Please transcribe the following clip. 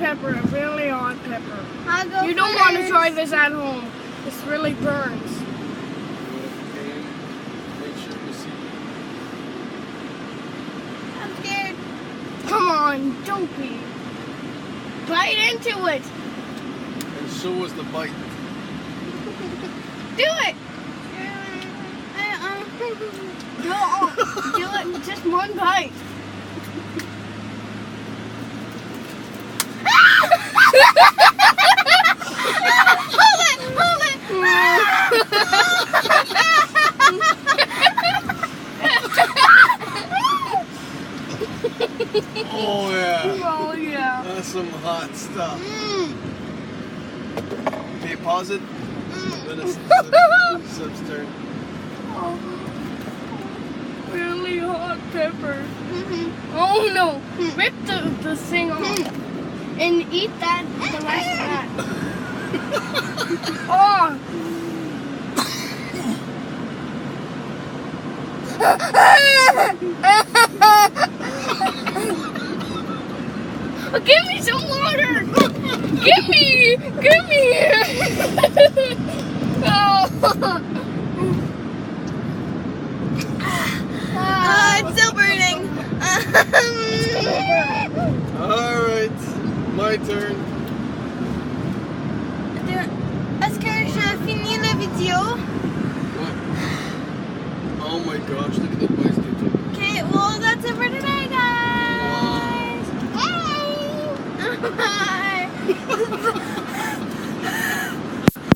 pepper, really hot pepper. I'll go You don't want to first. try this at home. This really burns. Okay. Make sure you see. I'm scared. Come on, don't be. Bite into it. And show us the bite. Do it. Do it. Just one bite. Oh yeah. Oh yeah. That's some hot stuff. Okay, pause it. Then it's Sub's turn. Oh, really hot pepper. Oh no! Rip the thing off and eat that. The rest of that. Oh. Give me some water! Give me! Oh. It's still burning. All right, my turn.